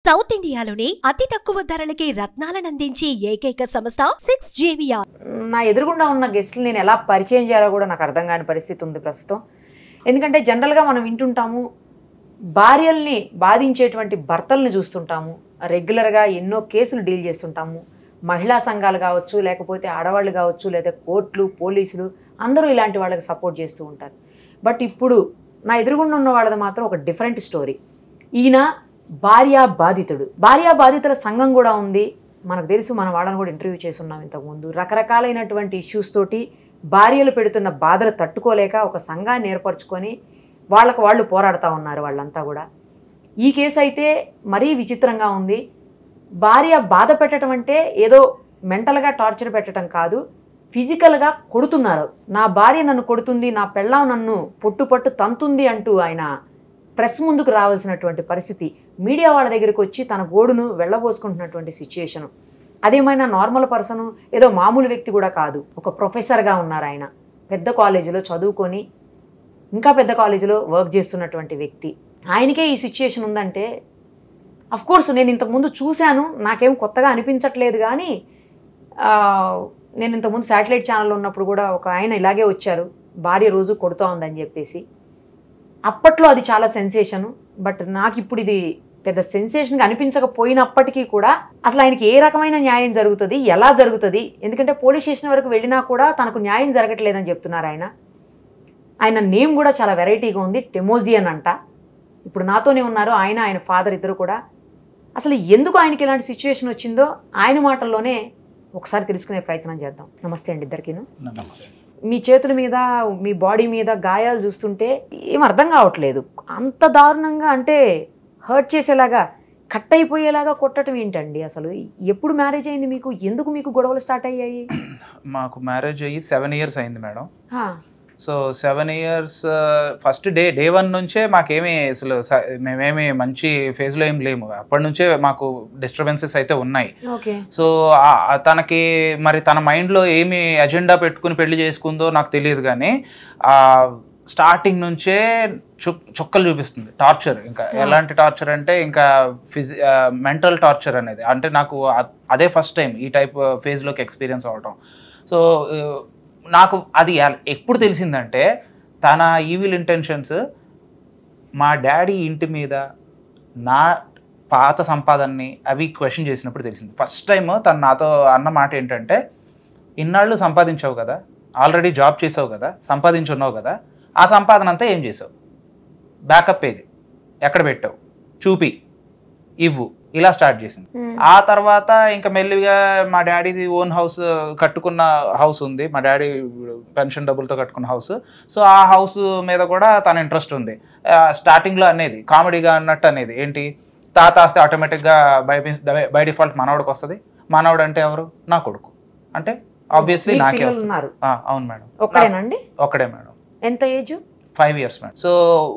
South ఇండియాలోనే అతి తక్కువ ధరలకి రత్నాలనందించే ఏకైక సంస్థ 6JVR. నా ఎదురుగుండా ఉన్న గెస్టులు నేను ఎలా పరిచయం చేయాలో కూడా నాకు అర్థం కాని పరిస్థితి ఉంది ప్రస్తుతం. ఎందుకంటే జనరల్గా మనం వింటుంటాము, భార్యల్ని బాధించేటువంటి భర్తల్ని చూస్తుంటాము, రెగ్యులర్గా ఎన్నో కేసులు డీల్ చేస్తుంటాము. మహిళా సంఘాలు కావచ్చు, లేకపోతే ఆడవాళ్ళు కావచ్చు, లేదా కోర్టులు, పోలీసులు అందరూ ఇలాంటి వాళ్ళకి సపోర్ట్ చేస్తూ ఉంటారు. బట్ ఇప్పుడు నా ఎదురుగుండా ఉన్న వాళ్ళది మాత్రం ఒక డిఫరెంట్ స్టోరీ. ఈయన భార్యా బాధితుల సంఘం కూడా ఉంది. మనకు తెలుసు, మన వాళ్ళని కూడా ఇంటర్వ్యూ చేస్తున్నాం ఇంతకుముందు. రకరకాలైనటువంటి ఇష్యూస్ తోటి భార్యలు పెడుతున్న బాధలు తట్టుకోలేక ఒక సంఘాన్ని ఏర్పరచుకొని వాళ్ళకు వాళ్ళు పోరాడుతూ ఉన్నారు వాళ్ళంతా కూడా. ఈ కేసు అయితే మరీ విచిత్రంగా ఉంది. భార్య బాధ పెట్టడం అంటే ఏదో మెంటల్గా టార్చర్ పెట్టడం కాదు, ఫిజికల్గా కొడుతున్నారు. నా భార్య నన్ను కొడుతుంది, నా పెళ్ళాం నన్ను పట్టు తంతుంది అంటూ ఆయన ప్రెస్ ముందుకు రావాల్సినటువంటి పరిస్థితి. మీడియా వాళ్ళ దగ్గరికి వచ్చి తన గోడును వెళ్ళబోసుకుంటున్నటువంటి సిచ్యుయేషను. అదేమైనా నార్మల్ పర్సను, ఏదో మామూలు వ్యక్తి కూడా కాదు. ఒక ప్రొఫెసర్గా ఉన్నారు ఆయన, పెద్ద కాలేజీలో చదువుకొని ఇంకా పెద్ద కాలేజీలో వర్క్ చేస్తున్నటువంటి వ్యక్తి. ఆయనకే ఈ సిచ్యుయేషన్ ఉందంటే అఫ్కోర్స్ నేను ఇంతకుముందు చూశాను, నాకేం కొత్తగా అనిపించట్లేదు. కానీ నేను ఇంతకుముందు శాటిలైట్ ఛానల్లో ఉన్నప్పుడు కూడా ఒక ఆయన ఇలాగే వచ్చారు, భార్య రోజు కొడుతూ ఉందని చెప్పేసి. అప్పట్లో అది చాలా సెన్సేషను. బట్ నాకు ఇప్పుడు ఇది పెద్ద సెన్సేషన్గా అనిపించకపోయినప్పటికీ కూడా అసలు ఆయనకి ఏ రకమైన న్యాయం జరుగుతుంది, ఎలా జరుగుతుంది? ఎందుకంటే పోలీస్ స్టేషన్ వరకు వెళ్ళినా కూడా తనకు న్యాయం జరగట్లేదని చెప్తున్నారు ఆయన నేమ్ కూడా చాలా వెరైటీగా ఉంది, టెమోజియన్ అంట. ఇప్పుడు నాతోనే ఉన్నారు ఆయన ఫాదర్ ఇద్దరు కూడా. అసలు ఎందుకు ఆయనకి ఇలాంటి సిచ్యువేషన్ వచ్చిందో ఆయన మాటల్లోనే ఒకసారి తెలుసుకునే ప్రయత్నం చేద్దాం. నమస్తే అండి ఇద్దరికిను. మీ చేతుల మీద, మీ బాడీ మీద గాయాలు చూస్తుంటే ఏం అర్థం కావట్లేదు. అంత దారుణంగా, అంటే హర్ట్ చేసేలాగా, కట్ అయిపోయేలాగా కొట్టడం ఏంటండి అసలు? ఎప్పుడు మ్యారేజ్ అయింది మీకు? ఎందుకు మీకు గొడవలు స్టార్ట్ అయ్యాయి? మాకు మ్యారేజ్ అయ్యి 7 years అయింది madam. So 7 years first day 1 నుంచే మాకేమీ అసలు మేమేమి మంచి ఫేజ్లో ఏం లేము. అప్పటి నుంచే మాకు డిస్టర్బెన్సెస్ అయితే ఉన్నాయి. సో తనకి మరి తన మైండ్లో ఏమి అజెండా పెట్టుకుని పెళ్లి చేసుకుందో నాకు తెలియదు. కానీ స్టార్టింగ్ నుంచే చుక్కలు చూపిస్తుంది టార్చర్. ఇంకా ఎలాంటి టార్చర్ అంటే ఇంకా మెంటల్ టార్చర్ అనేది. అంటే నాకు అదే ఫస్ట్ టైం ఈ టైప్ ఫేజ్లోకి ఎక్స్పీరియన్స్ అవ్వటం. సో నాకు అది ఎప్పుడు తెలిసిందంటే, తన ఈవిల్ ఇంటెన్షన్స్ మా డాడీ ఇంటి మీద, నా పాత సంపాదనని అవి క్వశ్చన్ చేసినప్పుడు తెలిసింది. ఫస్ట్ టైం తను నాతో అన్న మాట ఏంటంటే, ఇన్నాళ్ళు సంపాదించావు కదా, ఆల్రెడీ జాబ్ చేసావు కదా, సంపాదించున్నావు కదా, ఆ సంపాదన అంతా ఏం చేసావు? బ్యాకప్ ఏది, ఎక్కడ పెట్టావు, చూపి, ఇవ్వు, ఇలా స్టార్ట్ చేసింది. ఆ తర్వాత ఇంకా మెల్లిగా మా డాడీది ఓన్ హౌస్, కట్టుకున్న హౌస్ ఉంది, మా డాడీ పెన్షన్ డబ్బులతో కట్టుకున్న హౌస్. సో ఆ హౌస్ మీద కూడా తన ఇంట్రెస్ట్ ఉంది. స్టార్టింగ్లో అనేది కామెడీగా అన్నట్టు అనేది ఏంటి, తాత ఆస్తే ఆటోమేటిక్గా బై డిఫాల్ట్ మనవడికి వస్తుంది. మనవడు అంటే ఎవరు? నా కొడుకు. అంటే ఆబ్వియస్లీ నాకే వస్తుంది. అవును మేడం. ఒక్కడే మేడం. ఎంత ఏజ్? 5 years madam. సో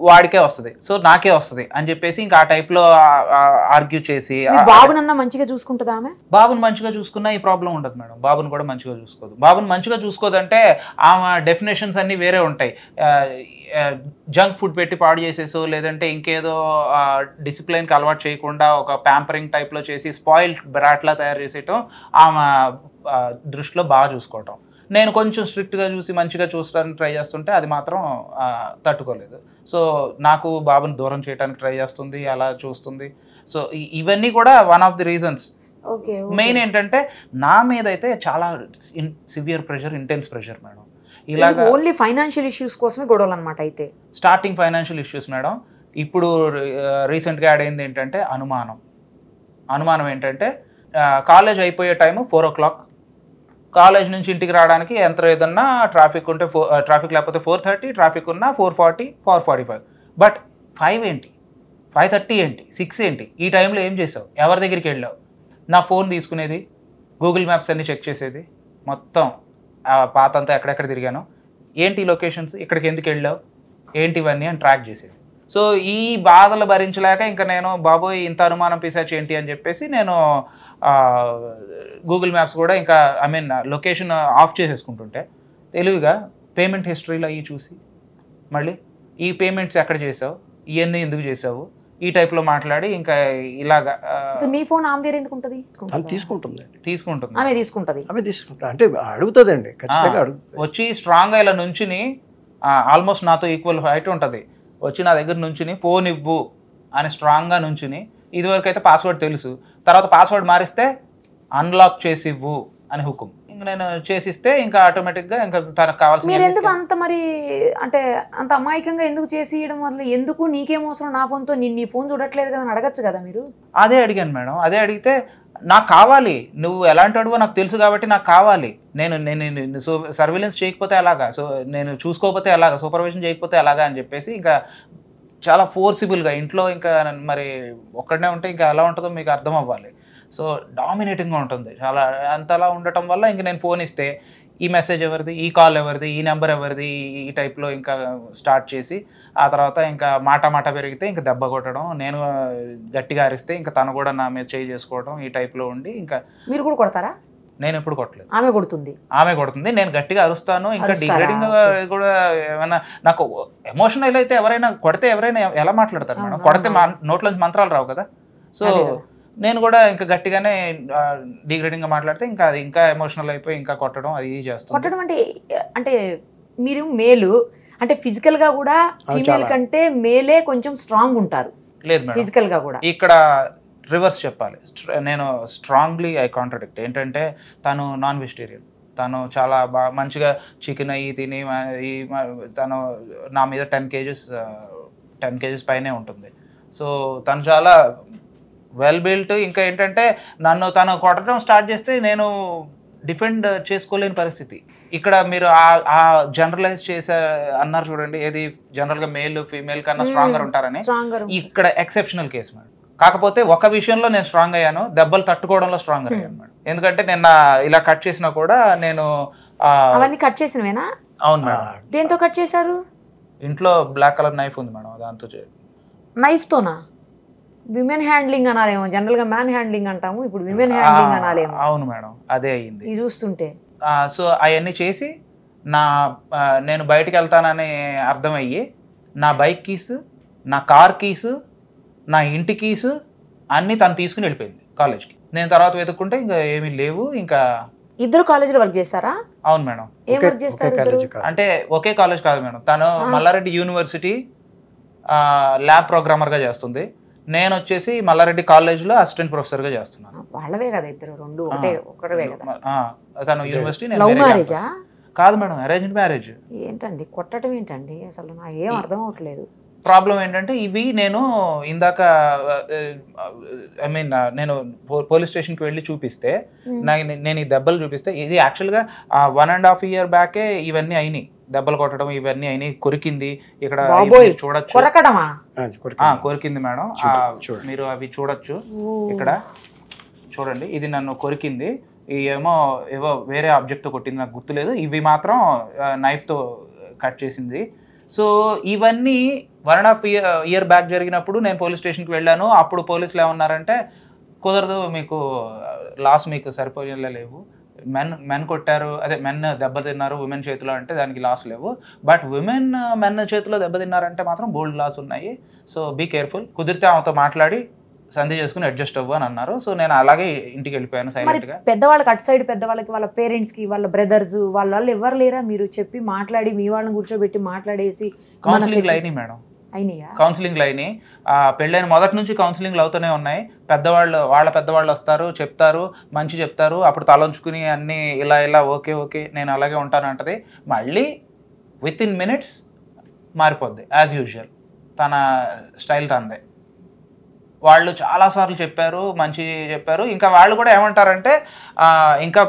వాడికే వస్తుంది, సో నాకే వస్తుంది అని చెప్పేసి ఇంకా ఆ టైప్లో ఆర్గ్యూ చేసి. బాబునన్నా మంచిగా చూసుకుంటుందా ఆమె? బాబుని మంచిగా చూసుకున్నా ఈ ప్రాబ్లం ఉండదు మేడం. బాబుని కూడా మంచిగా చూసుకోదు. బాబుని మంచిగా చూసుకోదంటే ఆమె డెఫినేషన్స్ అన్నీ వేరే ఉంటాయి. జంక్ ఫుడ్ పెట్టి పాడు చేసేసో, లేదంటే ఇంకేదో డిసిప్లైన్కి అలవాటు చేయకుండా ఒక ప్యాంపరింగ్ టైప్లో చేసి స్పాయిల్డ్ బ్రాట్లా తయారు చేసేయటం ఆమె దృష్టిలో బాగా చూసుకోవటం. నేను కొంచెం స్ట్రిక్ట్గా చూసి మంచిగా చూసడానికి ట్రై చేస్తుంటే అది మాత్రం తట్టుకోలేదు. సో నాకు బాబుని దూరం చేయడానికి ట్రై చేస్తుంది, అలా చూస్తుంది. సో ఇవన్నీ కూడా one of the reasons. Main ఏంటంటే నా మీద అయితే చాలా severe pressure, intense pressure madam. ఇలాగ ఓన్లీ ఫైనాన్షియల్ ఇష్యూస్ కోసమే గొడవలు అనమాట. అయితే స్టార్టింగ్ ఫైనాన్షియల్ ఇష్యూస్ మేడం. ఇప్పుడు రీసెంట్గా యాడ్ అయింది ఏంటంటే అనుమానం ఏంటంటే, కాలేజ్ అయిపోయే టైము 4 o'clock. కాలేజ్ నుంచి ఇంటికి రావడానికి ఎంత ఏదన్నా ట్రాఫిక్ ఉంటే ట్రాఫిక్ లేకపోతే 4:30, ట్రాఫిక్ ఉన్నా 4:40, 4:45. బట్ 5 ఏంటి, 5:30 ఏంటి, 6 ఏంటి, ఈ టైంలో ఏం చేసావు? ఎవరి దగ్గరికి వెళ్ళావు? నా ఫోన్ తీసుకునేది, గూగుల్ మ్యాప్స్ అన్ని చెక్ చేసేది, మొత్తం పాత అంతా ఎక్కడెక్కడ తిరిగాను, ఏంటి లొకేషన్స్, ఇక్కడికి ఎందుకు వెళ్ళావు, ఏంటి ఇవన్నీ అని ట్రాక్ చేసేది. సో ఈ బాధలు భరించలేక ఇంకా నేను బాబోయ్ ఇంత అనుమానం పిశాచి ఏంటి అని చెప్పేసి నేను గూగుల్ మ్యాప్స్ కూడా ఇంకా లొకేషన్ ఆఫ్ చేసేసుకుంటుంటే తెలివిగా పేమెంట్ హిస్టరీలో అవి చూసి మళ్ళీ ఈ పేమెంట్స్ ఎక్కడ చేసావు, ఇవన్నీ ఎందుకు చేసావు, ఈ టైప్ లో మాట్లాడి ఇంకా ఇలాగా మీ ఫోన్ ఆమె దగ్గర ఎందుకు ఉంటుంది? తీసుకుంటుంది ఆమె తీసుకుంటది అంటే అడుగుతుందండి, ఖచ్చితంగా అడుగుతుంది. వచ్చి స్ట్రాంగ్ గా ఇలా నుంచుని ఆల్మోస్ట్ నాతో ఈక్వల్ హైట్ ఉంటుంది, వచ్చి నా దగ్గర నుంచుని ఫోన్ ఇవ్వు అని స్ట్రాంగ్ గా నుంచుని, ఇదివరకు అయితే పాస్వర్డ్ తెలుసు, తర్వాత పాస్వర్డ్ మారిస్తే అన్లాక్ చేసి ఇవ్వు అని హుకుం. ఇంకా నేను చేసిస్తే ఇంకా ఆటోమేటిక్గా ఇంకా తనకు కావాల్సిన. మీరు ఎందుకు అంత మరి అంటే అంత అమాయకంగా ఎందుకు చేసి ఇవ్వడం వల్ల, ఎందుకు నీకేం అవసరం నా ఫోన్తో, నీ ఫోన్ చూడట్లేదు కదా అని అడగచ్చు కదా మీరు? అదే అడిగాను మేడం, అదే అడిగితే నాకు కావాలి, నువ్వు ఎలాంటి అడుగో నాకు తెలుసు కాబట్టి నాకు కావాలి, నేను సర్వేలెన్స్ చేయకపోతే ఎలాగా, సో నేను చూసుకోకపోతే ఎలాగా, సూపర్విజన్ చేయకపోతే ఎలాగా అని చెప్పేసి ఇంకా చాలా ఫోర్సిబుల్గా ఇంట్లో ఇంకా మరి ఒక్కడనే ఉంటే ఇంకా ఎలా ఉంటుందో మీకు అర్థం అవ్వాలి. సో డామినేటింగ్గా ఉంటుంది చాలా. అంతలా ఉండటం వల్ల ఇంక నేను ఫోన్ ఇస్తే ఈ మెసేజ్ ఎవరిది, ఈ కాల్ ఎవరిది, ఈ నెంబర్ ఎవరిది, ఈ టైప్లో ఇంకా స్టార్ట్ చేసి ఆ తర్వాత ఇంకా మాట పెరిగితే ఇంకా దెబ్బ కొట్టడం, నేను గట్టిగా అరిస్తే ఇంకా తను కూడా నా మీద చేయి చేసుకోవడం, ఈ టైప్లో ఉండి ఇంకా. మీరు కూడా కొడతారా? నేను ఎప్పుడు కొట్టలేదు, ఆమె కొడుతుంది, నేను గట్టిగా అరుస్తాను. ఇంకా డిగ్రేడింగ్ కూడా ఏమైనా నాకు ఎమోషనల్ అయితే ఎవరైనా కొడితే ఎవరైనా ఎలా మాట్లాడతారు మేడం? కొడితే నోట్లోంచి మంత్రాలు రావు కదా. సో నేను కూడా ఇంకా గట్టిగానే డిగ్రేడింగ్ గా మాట్లాడితే ఇంకా అది ఇంకా ఎమోషనల్ అయిపోయి ఇంకా కొట్టడం అది చేస్తాను. కొట్టడం అంటే మీరు మేలు అంటే ఫిజికల్ గా కూడా ఫీమేల్ కంటే మేలే కొంచెం స్ట్రాంగ్ ఉంటారు. లేదు మేడం, ఫిజికల్ గా కూడా ఇక్కడ రివర్స్ చెప్పాలి. నేను స్ట్రాంగ్లీ ఐ కాంట్రడిక్ట్. ఏంటంటే తను నాన్ వెజిటేరియన్, తను చాలా బాగా మంచిగా చికెన్ అయ్యి తిని తను నా మీద 10 కేజెస్ పైనే ఉంటుంది. సో తను చాలా వెల్ బిల్ట్. ఇంకా ఏంటంటే తను కొట్టడం స్టార్ట్ చేస్తే నేను డిఫెండ్ చేసుకోలేని పరిస్థితి. ఇక్కడ మీరు ఆ జనరలైజ్ చేసే అన్నారు చూడండి, ఏది జనరల్గా మేల్ ఫీమేల్ కన్నా స్ట్రాంగర్ ఉంటారని. ఇక్కడ ఎక్సెప్షనల్ కేసు మేడం. కాకపోతే ఒక విషయంలో నేను స్ట్రాంగ్ అయ్యాను, దెబ్బలు తట్టుకోవడంలో స్ట్రాంగర్ అయ్యాను మేడం. ఎందుకంటే నేను ఇలా కట్ చేసినా కూడా నేను అవన్నీ కట్ చేసినవేనా? అవును మేడం. దేంతో కట్ చేశారు? ఇంట్లో బ్లాక్ కలర్ నైఫ్ ఉంది మేడం, దాంతో. నైఫ్ తోనా? విమెన్ హ్యాండ్లింగ్ అనాలేమో, జనరల్ గా మ్యాన్ హ్యాండ్లింగ్ అంటాము, ఇప్పుడు విమెన్ హ్యాండ్లింగ్ అనాలేమో. అవును మేడం, అదే అయ్యింది ఇది చూస్తుంటే. సో అవన్నీ చేసి నేను బయటికి వెళ్తానని అర్థమయ్యి నా బైక్ కీస్, నా కార్ కీస్, నా ఇంటి కీసు అన్నీ తను తీసుకుని వెళ్ళిపోయింది కాలేజ్కి. నేను తర్వాత వెతుక్కుంటే ఇంకా ఏమీ లేవు. ఇంకా ఇద్దరు కాలేజీలో వర్క్ చేస్తారా? అవును మేడం. ఏం వర్క్ చేస్తారు? అంటే ఒకే కాలేజ్ కాదు మేడం, తను మల్లారెడ్డి యూనివర్సిటీ ల్యాబ్ ప్రోగ్రామర్గా చేస్తుంది, నేను వచ్చేసి మల్లారెడ్డి కాలేజ్లో అసిస్టెంట్ ప్రొఫెసర్గా చేస్తున్నాను. వాళ్ళవే కదా ఇద్దరు, రెండు ఒకటే కదా. తను యూనివర్సిటీ. లవ్ మ్యారేజా? కాదు మేడం, అరేంజ్డ్ మ్యారేజ్. ఏంటండి కొట్టడం ఏంటండి అసలు? నాకు ఏం అర్థం అవట్లేదు. ప్రాబ్లం ఏంటంటే ఇవి నేను ఇందాక నేను పోలీస్ స్టేషన్కి వెళ్ళి చూపిస్తే, నేను ఈ దెబ్బలు చూపిస్తే, ఇది యాక్చువల్గా 1.5 year బ్యాకే ఇవన్నీ అయినాయి, దెబ్బలు కొట్టడం ఇవన్నీ అయినాయి. కొరికింది ఇక్కడ చూడొచ్చు, కొరికింది మేడం, మీరు అవి చూడొచ్చు. ఇక్కడ చూడండి, ఇది నన్ను కొరికింది, ఏవో వేరే ఆబ్జెక్ట్తో కొట్టింది, నాకు గుర్తులేదు. ఇవి మాత్రం నైఫ్తో కట్ చేసింది. సో ఇవన్నీ 1.5 year బ్యాక్ జరిగినప్పుడు నేను పోలీస్ స్టేషన్కి వెళ్ళాను. అప్పుడు పోలీసులు ఏమన్నారంటే, కుదరదు, మీకు లాస్ మీకు సరిపోయేలా లేవు, మెన్ కొట్టారు, అదే మెన్ దెబ్బతిన్నారు ఉమెన్ చేతిలో అంటే దానికి లాస్ లేవు, బట్ మెన్ చేతిలో దెబ్బతిన్నారంటే మాత్రం బోల్డ్ లాస్ ఉన్నాయి. సో బీ కేర్ఫుల్, కుదిరితే ఆమెతో మాట్లాడి సంధి చేసుకుని అడ్జస్ట్ అవ్వు అని అన్నారు. సో నేను అలాగే ఇంటికి వెళ్ళిపోయాను సైలెంట్ గా. పెద్దవాళ్ళకి అటు సైడ్ పెద్దవాళ్ళకి, వాళ్ళ పేరెంట్స్ కి, వాళ్ళ బ్రదర్స్, వాళ్ళు ఎవరు లేరా? మీరు చెప్పి మాట్లాడి మీ వాళ్ళని కూర్చోబెట్టి మాట్లాడేసి కౌన్సిలింగ్ అయినాయి మేడం. కౌన్సిలింగ్లు అయినాయి, పెళ్ళైన మొదటి నుంచి కౌన్సిలింగ్లు అవుతూనే ఉన్నాయి. వాళ్ళ పెద్దవాళ్ళు వస్తారు, చెప్తారు, మంచి చెప్తారు, అప్పుడు తలంచుకుని అన్నీ ఇలా ఓకే నేను అలాగే ఉంటాను అంటది. మళ్ళీ within minutes మారిపోద్ది యాజ్ యూజువల్, తన స్టైల్ తనదే. వాళ్ళు చాలాసార్లు చెప్పారు, మంచి చెప్పారు. ఇంకా వాళ్ళు కూడా ఏమంటారంటే, ఇంకా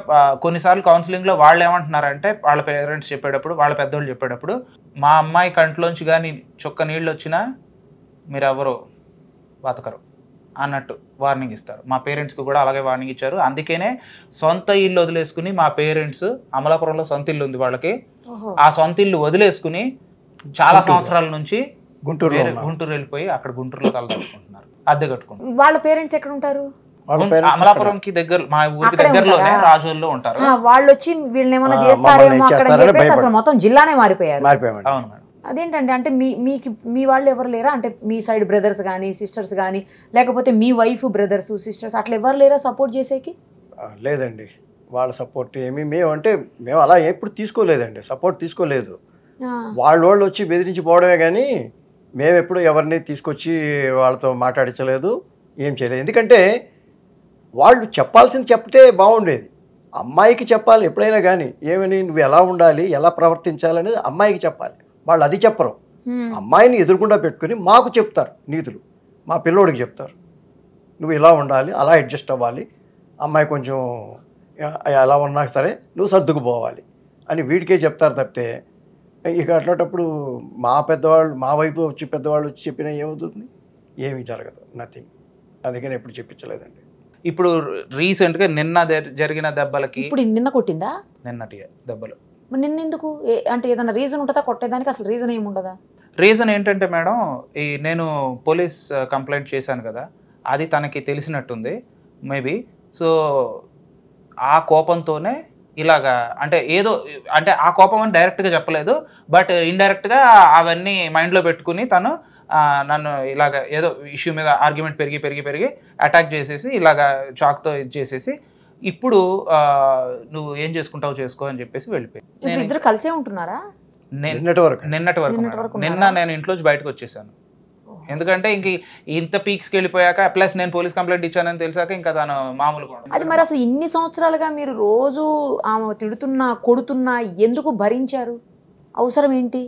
కొన్నిసార్లు కౌన్సిలింగ్లో వాళ్ళు ఏమంటున్నారంటే, వాళ్ళ పేరెంట్స్ చెప్పేటప్పుడు, వాళ్ళ పెద్దోళ్ళు చెప్పేటప్పుడు, మా అమ్మాయి కంట్లోంచి కానీ చుక్క నీళ్ళు వచ్చినా మీరెవరు బతకరు అన్నట్టు వార్నింగ్ ఇస్తారు. మా పేరెంట్స్కి కూడా అలాగే వార్నింగ్ ఇచ్చారు. అందుకనే సొంత ఇల్లు వదిలేసుకుని, మా పేరెంట్స్ అమలాపురంలో సొంత ఇల్లు ఉంది వాళ్ళకి, ఆ సొంత ఇల్లు వదిలేసుకుని చాలా సంవత్సరాల నుంచి గుంటూరు వెళ్ళిపోయి అక్కడ గుంటూరులో తలదాచుకుంటున్నారు, అద్దె కట్టుకుంటారు. వాళ్ళ పేరెంట్స్ ఎక్కడ ఉంటారు? అమలాపురంకి దగ్గర, మా ఊరికి దగ్గరలోనే రాజోల్లో ఉంటారు. వాళ్ళు వచ్చి వీళ్ళని ఏమైనా చేస్తారేమో అక్కడ అసలు మొత్తం జిల్లానే మారిపోయారు. అవును మేడం. అదేంటండి, అంటే మీ వాళ్ళు ఎవరు లేరా? అంటే మీ సైడ్ బ్రదర్స్ కానీ సిస్టర్స్ కానీ, లేకపోతే మీ వైఫ్ బ్రదర్స్ సిస్టర్స్ అట్లా ఎవరు లేరా సపోర్ట్ చేసేకి? లేదండి, వాళ్ళ సపోర్ట్ మేము అలా ఎప్పుడు తీసుకోలేదండి, సపోర్ట్ తీసుకోలేదు. వాళ్ళు వచ్చి బెదిరించి పోవడమే కానీ మేము ఎప్పుడు ఎవరిని తీసుకొచ్చి వాళ్ళతో మాట్లాడించలేదు, ఏం చేయలేదు. ఎందుకంటే వాళ్ళు చెప్పాల్సింది చెప్తే బాగుండేది. అమ్మాయికి చెప్పాలి ఎప్పుడైనా కానీ, ఏమని నువ్వు ఎలా ఉండాలి, ఎలా ప్రవర్తించాలనేది అమ్మాయికి చెప్పాలి. వాళ్ళు అది చెప్పరు. అమ్మాయిని ఎదురుకుండా పెట్టుకుని మాకు చెప్తారు నీతులు, మా పిల్లోడికి చెప్తారు, నువ్వు ఇలా ఉండాలి, అలా అడ్జస్ట్ అవ్వాలి, అమ్మాయి కొంచెం ఎలా ఉన్నా సరే నువ్వు సర్దుకుపోవాలి అని వీడికే చెప్తారు తప్పితే, ఇక అట్లాంటప్పుడు మా వైపు వచ్చి పెద్దవాళ్ళు వచ్చి చెప్పినా ఏమవుతుంది? ఏమీ జరగదు, నథింగ్. అందుకని ఎప్పుడు చెప్పించలేదండి. ఇప్పుడు రీసెంట్గా నిన్న జరిగిన దెబ్బలకి, ఇప్పుడు నిన్న కొట్టిందా? నిన్నటి దెబ్బలు నిన్న ఎందుకు? అంటే ఏదైనా రీజన్ ఉంటుందా కొట్టేదానికి? అసలు రీజన్ ఏమి ఉండదా? రీజన్ ఏంటంటే మేడం, నేను పోలీస్ కంప్లైంట్ చేశాను కదా, అది తనకి తెలిసినట్టుంది మేబీ. సో ఆ కోపంతోనే ఇలాగా, అంటే ఏదో, అంటే ఆ కోపం అని డైరెక్ట్గా చెప్పలేదు, బట్ ఇండైరెక్ట్గా అవన్నీ మైండ్లో పెట్టుకుని తను నన్ను ఇలాగ ఏదో ఇష్యూ మీద ఆర్గ్యుమెంట్ పెరిగి అటాక్ చేసేసి ఇలాగా చాక్తో ఇది చేసేసి, ఇప్పుడు నువ్వు ఏం చేసుకుంటావు చేసుకో అని చెప్పేసి వెళ్ళిపోయి. ఇద్దరు కలిసే ఉంటున్నారా? నిన్నటి వరకు నిన్న నేను ఇంట్లోంచి బయటకు వచ్చేసాను. ఎందుకంటే ఇంత పీక్స్కి వెళ్ళిపోయాక, ప్లస్ నేను పోలీస్ కంప్లైంట్ ఇచ్చానని తెలిసాక ఇంకా తను మామూలుగా. అది మరి అసలు ఇన్ని సంవత్సరాలుగా మీరు రోజు ఆమె తిడుతున్నా కొడుతున్నా ఎందుకు భరించారు? అవసరం ఏంటి?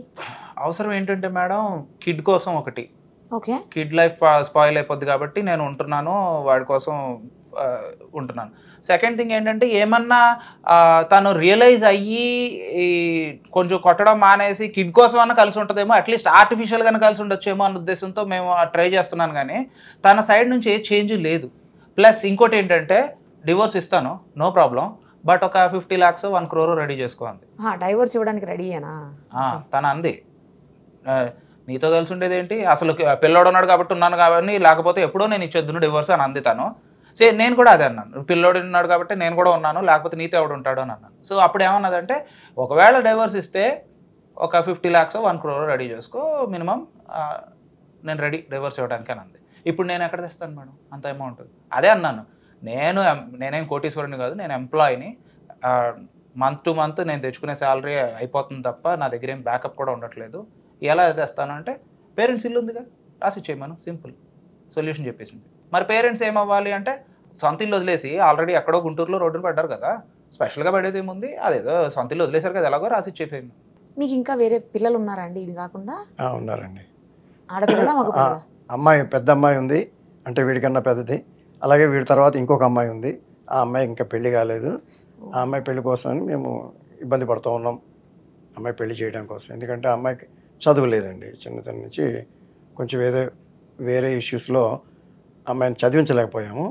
అవసరం ఏంటంటే మేడం, కిడ్ కోసం ఒకటి, ఓకే, కిడ్ లైఫ్ స్పాయిల్ అయిపోద్ది కాబట్టి నేను ఉంటున్నాను, వాడి కోసం ఉంటున్నాను. సెకండ్ థింగ్ ఏంటంటే, ఏమన్నా తను రియలైజ్ అయ్యి కొంచెం కొట్టడం మానేసి కిడ్ కోసం అన్న కలిసి ఉంటుందేమో, అట్లీస్ట్ ఆర్టిఫిషియల్గానే కలిసి ఉండొచ్చేమో అన్న ఉద్దేశంతో మేము ట్రై చేస్తున్నాను. కానీ తన సైడ్ నుంచి ఏ చేంజ్ లేదు. ప్లస్ ఇంకోటి ఏంటంటే, డివోర్స్ ఇస్తాను, నో ప్రాబ్లం, బట్ ఒక 50 lakhs 1 crore రెడీ చేసుకోండి. డైవోర్స్ ఇవ్వడానికి రెడీయేనా? తను అంది, నీతో కలిసి ఉండేది ఏంటి, అసలు పిల్లోడు ఉన్నాడు కాబట్టి ఉన్నాను కాబట్టి, లేకపోతే ఎప్పుడో నేను ఇచ్చేద్దును డివోర్స్ అని అంది తను. నేను కూడా అదే అన్నాను, పిల్లోడు ఉన్నాడు కాబట్టి నేను కూడా ఉన్నాను, లేకపోతే నీతో ఎవడు ఉంటాడు అని అన్నాను. సో అప్పుడు ఏమన్నదంటే, ఒకవేళ డైవోర్స్ ఇస్తే ఒక 50 lakhs 1 crore రెడీ చేసుకో మినిమం, నేను రెడీ డైవోర్స్ ఇవ్వడానికి అని అంది. ఇప్పుడు నేను ఎక్కడ తెస్తాను మేడం అంత అమౌంట్? అదే అన్నాను, నేనేం కోటీశ్వరుని కాదు, నేను ఎంప్లాయీని, మంత్ టు మంత్ నేను తెచ్చుకునే శాలరీ అయిపోతుంది తప్ప నా దగ్గర ఏం బ్యాకప్ కూడా ఉండట్లేదు. ఎలా తెస్తాను అంటే, పేరెంట్స్ ఇల్లు ఉందిగా రాసి ఇచ్చేయమను, సింపుల్ సొల్యూషన్ చెప్పేసింది. మరి పేరెంట్స్ ఏమవ్వాలి అంటే, సొంత ఇల్లు వదిలేసి ఆల్రెడీ ఎక్కడో గుంటూరులో రోడ్డును పడ్డారు కదా, స్పెషల్గా పడేది ఏముంది, అదేదో సొంత ఇల్లు వదిలేశారు కదా, ఎలాగో రాసి ఇచ్చేయండి. మీకు ఇంకా వేరే పిల్లలు ఉన్నారా అండి ఇది కాకుండా? ఉన్నారండి. ఆడపిల్ల మగపిల్ల? అమ్మాయి, పెద్ద అమ్మాయి ఉంది, అంటే వీడికన్నా పెద్దది. అలాగే వీడి తర్వాత ఇంకొక అమ్మాయి ఉంది, ఆ అమ్మాయి ఇంకా పెళ్లి కాలేదు. ఆ అమ్మాయి పెళ్లి కోసమని మేము ఇబ్బంది పడుతూ ఉన్నాం, అమ్మాయి పెళ్లి చేయడం కోసం. ఎందుకంటే ఆ అమ్మాయికి చదువు లేదండి, చిన్నతనం నుంచి కొంచెం వేరే ఇష్యూస్లో అమ్మాయిని చదివించలేకపోయాము,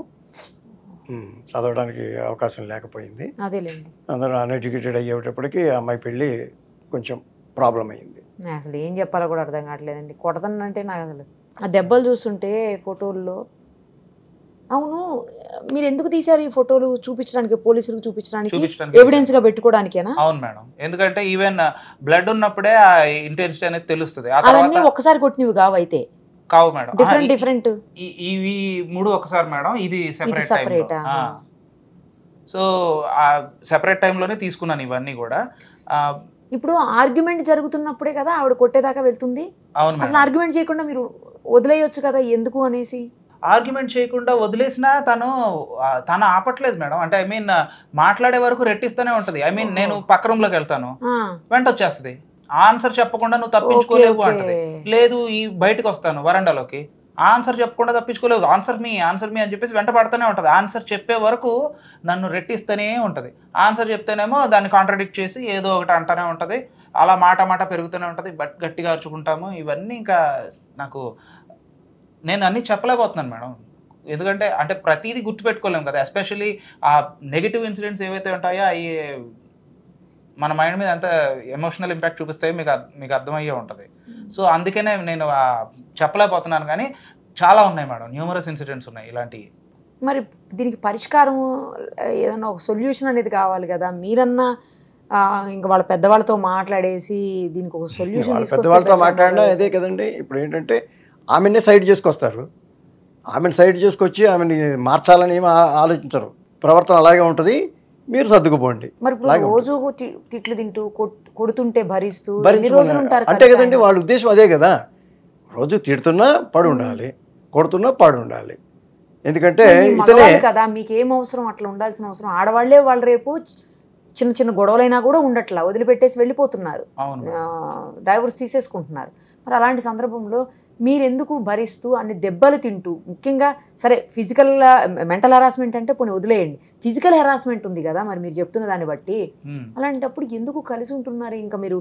చదవడానికి అవకాశం లేకపోయింది. అందరూ అన్ఎడ్యుకేటెడ్ అయ్యేటప్పటికి అమ్మాయి పెళ్ళి కొంచెం ప్రాబ్లం అయ్యింది. అసలు ఏం చెప్పాలో కూడా అర్థం కావట్లేదండి. కొడతానంటే నాకు అసలు ఆ దెబ్బలు చూస్తుంటే ఫోటోల్లో. అవును, మీరు ఎందుకు తీశారు ఈ ఫోటోలు? చూపించడానికి, పోలీసులకు చూపించడానికి, ఎవిడెన్స్ గా పెట్టుకోవడానికేనా? అవును మేడం, ఎందుకంటే ఈవెన్ బ్లడ్ ఉన్నప్పుడే ఆ ఇంటెన్సిటీ అనేది తెలుస్తుంది. అవన్నీ ఒక్కసారి కొట్టినవి కావైతే కావు మేడం, డిఫరెంట్. ఇవి 3 ఒకసారి మేడం, ఇది సెపరేట్. సో ఆ సెపరేట్ టైంలోనే తీసుకున్నాను ఇవన్నీ కూడా. ఇప్పుడు ఆర్గ్యుమెంట్ జరుగుతున్నప్పుడే కదా ఆవిడ కొట్టేదాకా వెళ్తుంది. అవును, అసలు ఆర్గ్యుమెంట్ చేయకుండా మీరు వదిలేయొచ్చు కదా, ఎందుకు అనేసి? ఆర్గ్యుమెంట్ చేయకుండా వదిలేసినా తను ఆపట్లేదు మేడం. అంటే ఐ మీన్ మాట్లాడే వరకు రెట్టిస్తూనే ఉంటది. ఐ మీన్ నేను పక్క రూమ్ లోకి వెళ్తాను, వెంట వచ్చేస్తుంది, ఆన్సర్ చెప్పకుండా నువ్వు తప్పించుకోలేవు అంటది. లేదు, ఈ బయటకు వస్తాను వరండాలోకి, ఆన్సర్ చెప్పకుండా తప్పించుకోలేవు, ఆన్సర్ మీ అని చెప్పేసి వెంట పడుతూనే ఉంటుంది. ఆన్సర్ చెప్పే వరకు నన్ను రెట్టిస్తూనే ఉంటుంది. ఆన్సర్ చెప్తేనేమో దాన్ని కాంట్రాడిక్ట్ చేసి ఏదో ఒకటి అంటూనే ఉంటుంది. అలా మాట పెరుగుతూనే ఉంటుంది, బట్ గట్టిగా అరుచుకుంటాము. ఇవన్నీ ఇంకా నాకు, నేను అన్నీ చెప్పలేకపోతున్నాను మేడం. ఎందుకంటే అంటే ప్రతిదీ గుర్తుపెట్టుకోలేము కదా, ఎస్పెషల్లీ ఆ నెగిటివ్ ఇన్సిడెంట్స్ ఏవైతే ఉంటాయో అవి మన మైండ్ మీద ఎంత ఎమోషనల్ ఇంపాక్ట్ చూపిస్తాయో మీకు అర్థమయ్యే ఉంటుంది. సో అందుకనే నేను చెప్పలేకపోతున్నాను. కానీ చాలా ఉన్నాయి మేడం, న్యూమరస్ ఇన్సిడెంట్స్ ఉన్నాయి ఇలాంటివి. మరి దీనికి పరిష్కారం ఏదన్నా ఒక సొల్యూషన్ అనేది కావాలి కదా. మీరన్నా ఇంకా వాళ్ళ పెద్దవాళ్ళతో మాట్లాడేసి దీనికి ఒక సొల్యూషన్ పెద్దవాళ్ళతో మాట్లాడినా అదే కదండి. ఇప్పుడు ఏంటంటే ఆమెనే సైడ్ చేసుకొస్తారు, ఆమెను సైడ్ చేసుకొచ్చి ఆమెని మార్చాలని ఏమి ఆలోచించరు. ప్రవర్తన అలాగే ఉంటుంది, మీరు సర్దుకుపోండి. మరి ఇప్పుడు రోజు తిట్లు తింటూ కొడుతుంటే భరిస్తూ ఎన్ని రోజులు ఉంటారు అంటే కదండి వాళ్ళ ఉద్దేశం అదే కదా. రోజు తిడుతున్నా పడి ఉండాలి, కొడుతున్నా పడి ఉండాలి. ఎందుకంటే ఇతనే కదా, మీకు ఏం అవసరం అట్లా ఉండాల్సిన అవసరం. ఆడవాళ్లే వాళ్ళు రేపు చిన్న చిన్న గొడవలైనా కూడా ఉండట్లా, వదిలిపెట్టేసి వెళ్ళిపోతున్నారు, డైవర్స్ తీసేసుకుంటున్నారు. మరి అలాంటి సందర్భంలో మీరెందుకు భరిస్తూ అన్ని దెబ్బలు తింటూ, ముఖ్యంగా సరే ఫిజికల్ మెంటల్ హెరాస్మెంట్ అంటే పోనీ వదిలేయండి, ఫిజికల్ హెరాస్మెంట్ ఉంది కదా మరి మీరు చెప్తున్న దాన్ని బట్టి, అలాంటప్పుడు ఎందుకు కలిసి ఉంటున్నారు? ఇంకా మీరు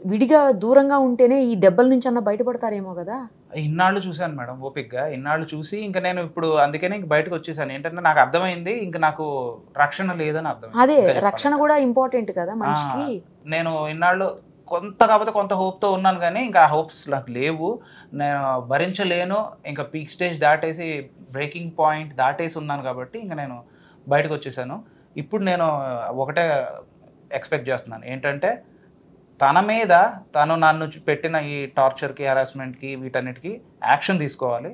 విడిగా దూరంగా ఉంటేనే ఈ దెబ్బల నుంచి అన్న బయటపడతారేమో కదా. ఇన్నాళ్ళు చూశాను మేడం ఓపిక్గా, ఇన్నాళ్ళు చూసి ఇంకా నేను ఇప్పుడు అందుకనే ఇంక బయటకు వచ్చేసాను. ఏంటంటే నాకు అర్థమైంది ఇంకా నాకు రక్షణ లేదని అర్థం. అదే రక్షణ కూడా ఇంపార్టెంట్ కదా మనిషికి. నేను ఇన్నాళ్ళు కొంత కాకపోతే కొంత హోప్తో ఉన్నాను, కానీ ఇంకా ఆ హోప్స్ నాకు లేవు, నేను భరించలేను, ఇంకా పీక్ స్టేజ్ దాటేసి బ్రేకింగ్ పాయింట్ దాటేసి ఉన్నాను కాబట్టి ఇంకా నేను బయటకు వచ్చేసాను. ఇప్పుడు నేను ఒకటే ఎక్స్పెక్ట్ చేస్తున్నాను, ఏంటంటే తన మీద తను నన్ను పెట్టిన ఈ టార్చర్కి, హెరాస్మెంట్కి, వీటన్నిటికీ యాక్షన్ తీసుకోవాలి,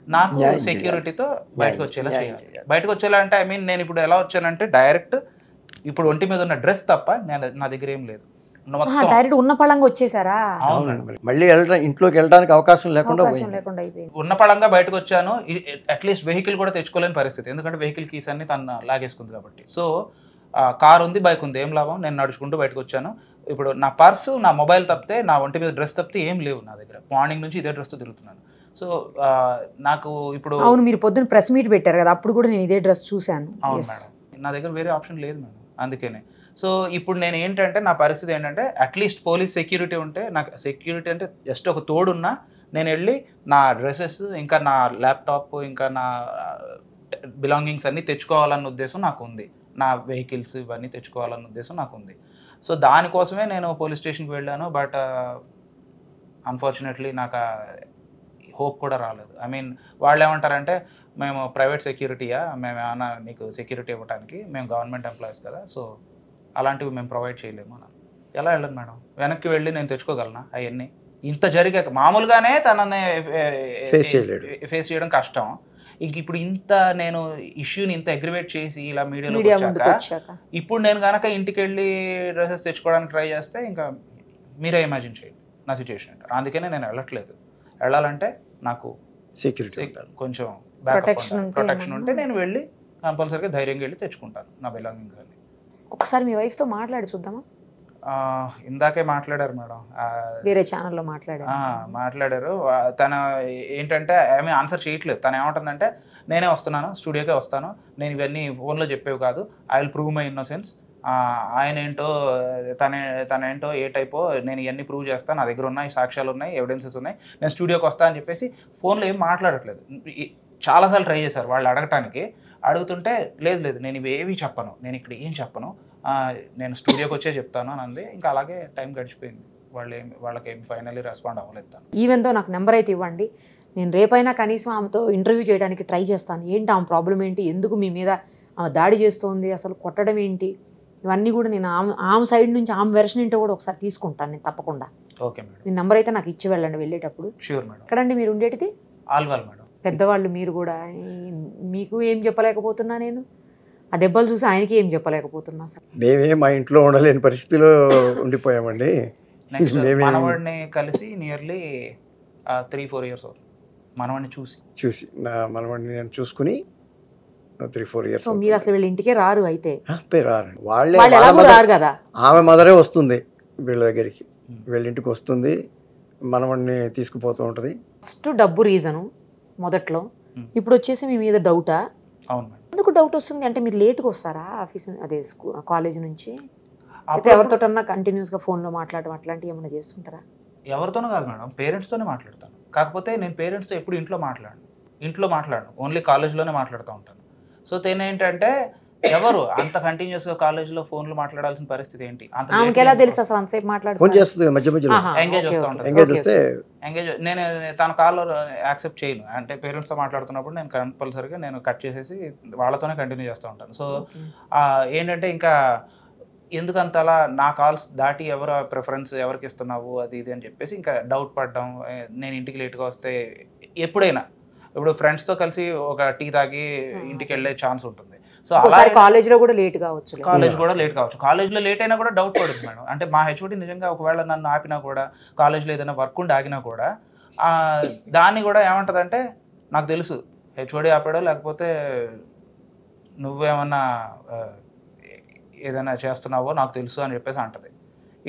నాకు సెక్యూరిటీతో బయటకు వచ్చేలా చేయాలి. బయటకు వచ్చేలా అంటే ఐ మీన్ నేను ఇప్పుడు ఎలా వచ్చానంటే డైరెక్ట్ ఇప్పుడు ఒంటి మీద ఉన్న డ్రెస్ తప్ప నా దగ్గర ఏం లేదు, డైరెక్ట్ ఉన్న పళంగా వచ్చేసారా? మళ్ళీ ఇంట్లోకి వెళ్ళడానికి అవకాశం లేకుండా ఉన్న పళంగా బయటకు వచ్చాను. అట్లీస్ట్ వెహికల్ కూడా తెచ్చుకోలేని పరిస్థితి, ఎందుకంటే వెహికల్ కీస్ అన్ని తను లాగేసుకుంది కాబట్టి. సో కార్ ఉంది, బైక్ ఉంది, ఏం లాభం, నేను నడుచుకుంటూ బయటకు వచ్చాను. ఇప్పుడు నా పర్సు, నా మొబైల్ తప్పితే, నా ఒంటి మీద డ్రెస్ తప్పితే ఏం లేవు నా దగ్గర. మార్నింగ్ నుంచి ఇదే డ్రెస్తో తిరుగుతున్నాను. సో నాకు ఇప్పుడు అవును, మీరు పొద్దున్న ప్రెస్ మీట్ పెట్టారు కదా, అప్పుడు కూడా నేను ఇదే డ్రెస్ చూశాను. అవును మేడం, నా దగ్గర వేరే ఆప్షన్ లేదు మేడం, అందుకనే. సో ఇప్పుడు నేను ఏంటంటే నా పరిస్థితి ఏంటంటే అట్లీస్ట్ పోలీస్ సెక్యూరిటీ ఉంటే, నాకు సెక్యూరిటీ అంటే జస్ట్ ఒక తోడున్నా నేను వెళ్ళి నా డ్రెస్సెస్, ఇంకా నా ల్యాప్టాప్, ఇంకా నా బిలాంగింగ్స్ అన్నీ తెచ్చుకోవాలన్న ఉద్దేశం నాకు ఉంది, నా వెహికల్స్ ఇవన్నీ తెచ్చుకోవాలన్న ఉద్దేశం నాకు ఉంది. సో దానికోసమే నేను పోలీస్ స్టేషన్కి వెళ్ళాను. బట్ అన్ఫార్చునేట్లీ నాకు హోప్ కూడా రాలేదు. ఐ మీన్ వాళ్ళు ఏమంటారంటే, మేము ప్రైవేట్ సెక్యూరిటీయా, మేము ఏమైనా నీకు సెక్యూరిటీ ఇవ్వడానికి, మేము గవర్నమెంట్ ఎంప్లాయీస్ కదా, సో అలాంటివి మేము ప్రొవైడ్ చేయలేము అని. ఎలా వెళ్ళను మేడం, వెనక్కి వెళ్ళి నేను తెచ్చుకోగలనా అవన్నీ? ఇంత జరిగాక మామూలుగానే తనని ఫేస్ చేయడం కష్టం, ఇంక ఇప్పుడు ఇంత నేను ఇష్యూని ఇంత అగ్రివేట్ చేసి ఇలా మీడియాలో వచ్చాక ఇప్పుడు నేను కనుక ఇంటికి వెళ్ళి డ్రెస్సెస్ తెచ్చుకోవడానికి ట్రై చేస్తే ఇంకా మీరే ఇమాజిన్ చేయండి నా సిచ్యువేషన్ అంటే. అందుకనే నేను వెళ్ళట్లేదు. వెళ్ళాలంటే నాకు సెక్యూరిటీ కొంచెం ప్రొటెక్షన్ ఉంటే నేను వెళ్ళి కంపల్సరీగా ధైర్యంగా వెళ్ళి తెచ్చుకుంటాను నా బిలాంగింగ్స్ అన్ని. ఒకసారి మీ వైఫ్తో మాట్లాడి చూద్దామా? ఇందాకే మాట్లాడారు మేడం, వేరే ఛానల్లో మాట్లాడారు. తను ఏంటంటే ఆమె ఆన్సర్ చేయట్లేదు. తను ఏమంటుందంటే, నేనే వస్తున్నాను, స్టూడియోకే వస్తాను, నేను ఇవన్నీ ఫోన్లో చెప్పేవి కాదు, I will prove my innocence, ఆయన ఏంటో తనేంటో ఏ టైపో నేను ఇవన్నీ ప్రూవ్ చేస్తాను, నా దగ్గర ఉన్నాయి, సాక్ష్యాలు ఉన్నాయి, ఎవిడెన్సెస్ ఉన్నాయి, నేను స్టూడియోకి వస్తా అని చెప్పేసి ఫోన్లో ఏం మాట్లాడట్లేదు. చాలాసార్లు ట్రై చేశారు వాళ్ళు అడగటానికి, అడుగుతుంటే లేదు లేదు నేను ఇవేవి చెప్పను, నేను ఇక్కడ ఏం చెప్పను, నేను స్టూడియోకి వచ్చే చెప్తాను అని అంది. ఇంకా అలాగే టైం గడిచిపోయింది, వాళ్ళకేం ఫైనల్లీ రెస్పాండ్ అవ్వలేదు. ఈవెన్తో నాకు నెంబర్ అయితే ఇవ్వండి, నేను రేపైనా కనీసం ఆమెతో ఇంటర్వ్యూ చేయడానికి ట్రై చేస్తాను. ఏంటి ఆమె ప్రాబ్లం ఏంటి, ఎందుకు మీ మీద ఆమె దాడి చేస్తుంది, అసలు కొట్టడం ఏంటి, ఇవన్నీ కూడా నేను ఆమె సైడ్ నుంచి ఆమె వెర్షన్ ఏంటో కూడా ఒకసారి తీసుకుంటాను నేను తప్పకుండా. ఓకే మేడం, మీ నెంబర్ అయితే నాకు ఇచ్చి వెళ్ళండి వెళ్ళేటప్పుడు. Sure madam. ఎక్కడండి మీరు ఉండేటిది? ఆల్వాల్ మేడం. పెద్దవాళ్ళు మీరు కూడా, మీకు ఏం చెప్పలేకపోతున్నా నేను, ఆ దెబ్బలు చూసి ఆయనకి ఏం చెప్పలేకపోతున్నా. సార్ మేమే మా ఇంట్లో ఉండలేని పరిస్థితిలో ఉండిపోయామండి. నెక్స్ట్ మనవాడిని కలిసి నియర్లీ 3-4 years అవుతుంది. మనవాడిని చూసి నా మనవాడిని నేను చూసుకుని 3-4 years. సో మీరు అసలు వీళ్ళ ఇంటికే రారు అయితే? రారు, వాళ్ళే రారు కదా. ఆమె మదరే వస్తుంది వీళ్ళ దగ్గరికి, వీళ్ళ ఇంటికి వస్తుంది, మనవాడిని తీసుకుపోతూ ఉంటుంది. ఫస్ట్ డబ్బు రీజను మొదట్లో, ఇప్పుడు వచ్చేసి మీ మీద డౌటా? అవును మేడం. ఎందుకు డౌట్ వస్తుంది అంటే, మీరు లేట్గా వస్తారా ఆఫీస్, అదే కాలేజ్ నుంచి, అయితే ఎవరితోటన్నా కంటిన్యూస్గా ఫోన్లో మాట్లాడడం అట్లాంటివి ఏమైనా చేస్తుంటారా? ఎవరితోనూ కాదు మేడం, పేరెంట్స్తోనే మాట్లాడతాను. కాకపోతే నేను పేరెంట్స్తో ఎప్పుడు ఇంట్లో మాట్లాడను, ఓన్లీ కాలేజ్లోనే మాట్లాడుతూ ఉంటాను. సో తేనేంటంటే ఎవరు అంత కంటిన్యూస్గా కాలేజ్లో ఫోన్లో మాట్లాడాల్సిన పరిస్థితి ఏంటి? ఎలా తెలుసు అసలు అంతసేపు మాట్లాడుతూ? ఫోన్ చేస్తుంది మధ్య మధ్యలో, ఎంగేజ్ వస్తూ ఉంటాను. ఎంగేజ్ నేను తన కాల్లో యాక్సెప్ట్ చేయను, అంటే పేరెంట్స్తో మాట్లాడుతున్నప్పుడు నేను కంపల్సరీగా నేను కట్ చేసేసి వాళ్ళతోనే కంటిన్యూ చేస్తూ ఉంటాను. సో ఏంటంటే ఇంకా ఎందుకంత అలా నా కాల్స్ దాటి ఎవరు ప్రిఫరెన్స్ ఎవరికి ఇస్తున్నావు అది ఇది అని చెప్పేసి ఇంకా డౌట్ పడడం. నేను ఇంటికి లేట్గా వస్తే ఎప్పుడైనా ఇప్పుడు ఫ్రెండ్స్తో కలిసి ఒక టీ తాగి ఇంటికి వెళ్ళే ఛాన్స్ ఉంటుంది. సో అలా కాలేజ్లో కూడా లేట్ కావచ్చు, కాలేజ్ కూడా లేట్ కావచ్చు. కాలేజ్లో లేట్ అయినా కూడా డౌట్ పడుతుంది మేడం. అంటే మా హెచ్ఓడి నిజంగా ఒకవేళ నన్ను ఆపినా కూడా, కాలేజ్లో ఏదైనా వర్క్ ఉండి ఆగినా కూడా దాన్ని కూడా ఏమంటుందంటే నాకు తెలుసు హెచ్ఓడి ఆపాడో లేకపోతే నువ్వేమన్నా ఏదైనా చేస్తున్నావో నాకు తెలుసు అని చెప్పేసి అంటది.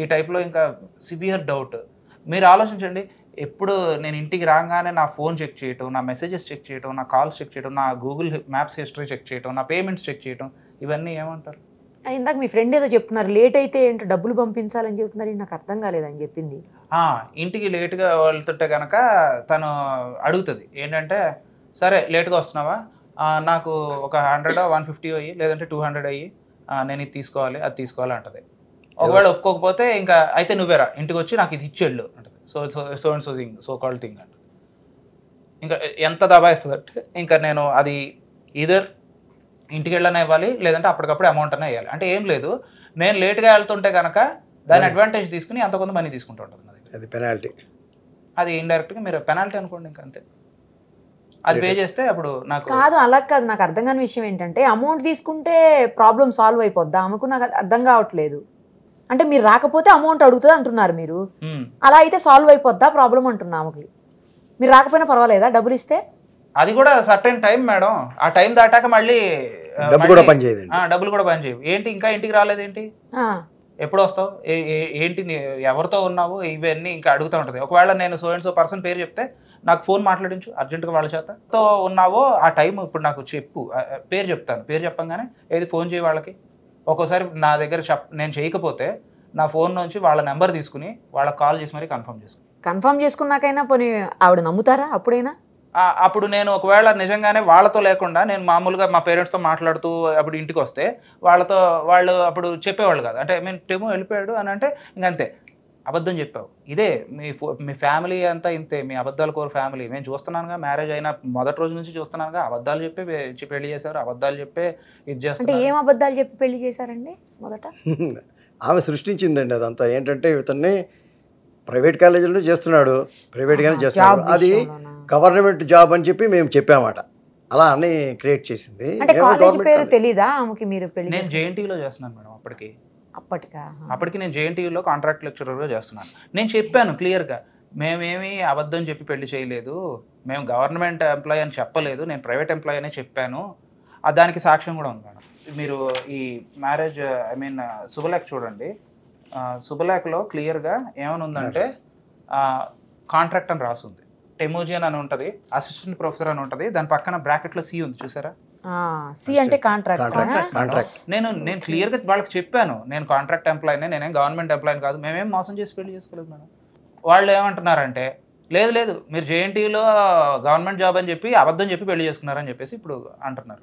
ఈ టైప్లో ఇంకా సివియర్ డౌట్. మీరు ఆలోచించండి, ఎప్పుడు నేను ఇంటికి రాగానే నా ఫోన్ చెక్ చేయటం, నా మెసేజెస్ చెక్ చేయటం, నా కాల్స్ చెక్ చేయటం, నా గూగుల్ మ్యాప్స్ హిస్టరీ చెక్ చేయటం, నా పేమెంట్స్ చెక్ చేయటం, ఇవన్నీ ఏమంటారు? ఇందాక మీ ఫ్రెండ్ ఏదో చెప్తున్నారు లేట్ అయితే ఏంటో డబ్బులు పంపించాలని చెప్తున్నారు, నాకు అర్థం కాలేదని చెప్పింది. ఇంటికి లేట్గా వెళ్తుంటే కనుక తను అడుగుతుంది ఏంటంటే, సరే లేట్గా వస్తున్నావా, నాకు ఒక 100 150 అయ్యి లేదంటే 200 అయ్యి నేను ఇది తీసుకోవాలి అది తీసుకోవాలి అంటది. ఒకవేళ ఒప్పుకోకపోతే ఇంకా అయితే నువ్వేరా ఇంటికి వచ్చి నాకు ఇది ఇచ్చేళ్ళు అంటది. So and so thing, so called thing అంట. ఇంకా ఎంత దబాయిస్తుంది అంటే ఇంకా నేను అది ఈదర్ ఇంటికి వెళ్ళనే ఇవ్వాలి లేదంటే అప్పటికప్పుడు అమౌంట్ అనే వేయాలి. అంటే ఏం లేదు, నేను లేట్గా వెళ్తుంటే కనుక దాని అడ్వాంటేజ్ తీసుకుని అంత కొంత మనీ తీసుకుంటూ ఉంటుంది. అది పెనాల్టీ, అది ఇండైరెక్ట్గా మీరు పెనాల్టీ అనుకోండి, ఇంకా అంతే. అది పే చేస్తే అప్పుడు నాకు కాదు, అలా కాదు. నాకు అర్థం కాని విషయం ఏంటంటే అమౌంట్ తీసుకుంటే ప్రాబ్లం సాల్వ్ అయిపోద్దా ఆమెకు? నాకు అర్థం కావట్లేదు. అంటే మీరు రాకపోతే అమౌంట్ అడుగుతుంది అంటున్నారు మీరు, అలా అయితే సాల్వ్ అయిపోద్దా ప్రాబ్లం అంటున్నా ఆమెకి. మీరు రాకపోయినా పర్వాలేదా డబ్బులు ఇస్తే? అది కూడా సర్టెన్ టైం మేడం, ఆ టైం దాటాక మళ్ళీ డబ్బులు కూడా పనిచేయదు. డబ్బులు కూడా పనిచేయవు. ఏంటి ఇంకా ఇంటికి రాలేదేంటి, ఎప్పుడు వస్తావు, ఏంటి ఎవరితో ఉన్నావు, ఇవన్నీ ఇంకా అడుగుతూ ఉంటుంది. ఒకవేళ నేను సో అండ్ సో పర్సన్ పేరు చెప్తే నాకు ఫోన్ మాట్లాడించు అర్జెంటుగా వాళ్ళ చేత తో ఉన్నావో ఆ టైం ఇప్పుడు నాకు చెప్పు, పేరు చెప్తాను, పేరు చెప్పంగానే ఏది ఫోన్ చేయి వాళ్ళకి. ఒక్కోసారి నా దగ్గర నేను చేయకపోతే నా ఫోన్ నుంచి వాళ్ళ నెంబర్ తీసుకుని వాళ్ళకి కాల్ చేసి మరీ కన్ఫర్మ్ చేసుకున్నాకైనా పోనీ ఆవిడ నమ్ముతారా అప్పుడైనా? అప్పుడు నేను ఒకవేళ నిజంగానే వాళ్ళతో లేకుండా నేను మామూలుగా మా పేరెంట్స్తో మాట్లాడుతూ అప్పుడు ఇంటికి వస్తే వాళ్ళు అప్పుడు చెప్పేవాళ్ళు కాదు. అంటే మేము టెమో వెళ్ళిపోయాడు అని అంటే ఇంకంతే, అబద్ధం చెప్పావు, ఇదే మీ ఫ్యామిలీ అంతా ఇంతే, మీ అబద్ధాలు కోరు ఫ్యామిలీ. మేము చూస్తున్నానుగా, మ్యారేజ్ అయిన మొదటి రోజు నుంచి చూస్తున్నానుగా, అబద్ధాలు చెప్పి పెళ్లి చేశారు, అబద్ధాలు చెప్పి ఇది చేస్తారు. ఏం అబద్ధాలు చెప్పి పెళ్లి చేశారండి? మొదట ఆమె సృష్టించిందండి అదంతా. ఏంటంటే ఇతన్ని ప్రైవేట్ కాలేజీలో చేస్తున్నాడు, ప్రైవేట్గానే చేస్తున్నాడు, అది గవర్నమెంట్ జాబ్ అని చెప్పి మేము చెప్పామట. అలా అని క్రియేట్ చేసింది. తెలీదా ఆమెకి? మీరు పెళ్లి నేను జేఎన్టీయూలో చేస్తున్నాను మేడం. అప్పటికి నేను జేఎన్టీయూలో కాంట్రాక్ట్ లెక్చరర్గా చేస్తున్నాను. నేను చెప్పాను క్లియర్గా, మేమేమి అబద్ధం చెప్పి పెళ్లి చేయలేదు, మేము గవర్నమెంట్ ఎంప్లాయీ అని చెప్పలేదు, నేను ప్రైవేట్ ఎంప్లాయీ అనే చెప్పాను. దానికి సాక్ష్యం కూడా ఉంది మేడం. మీరు ఈ మ్యారేజ్ శుభలేఖ చూడండి, శుభలేఖలో క్లియర్గా ఏమని ఉందంటే కాంట్రాక్ట్ అని రాస్తుంది, టెమోజియన్ అని ఉంటుంది, అసిస్టెంట్ ప్రొఫెసర్ అని ఉంటుంది, దాని పక్కన బ్రాకెట్లో సి ఉంది చూసారా, సి అంటే కాంట్రాక్ట్. నేను క్లియర్గా వాళ్ళకి చెప్పాను, నేను కాంట్రాక్ట్ ఎంప్లాయీనే, నేనేం గవర్నమెంట్ ఎంప్లాయీని కాదు, మేమేం మోసం చేసి పెళ్లి చేసుకోలేదు మేడం. వాళ్ళు ఏమంటున్నారంటే లేదు మీరు జేఎన్టీయూలో గవర్నమెంట్ జాబ్ అని చెప్పి అబద్ధం చెప్పి పెళ్లి చేసుకున్నారని చెప్పేసి ఇప్పుడు అంటున్నారు.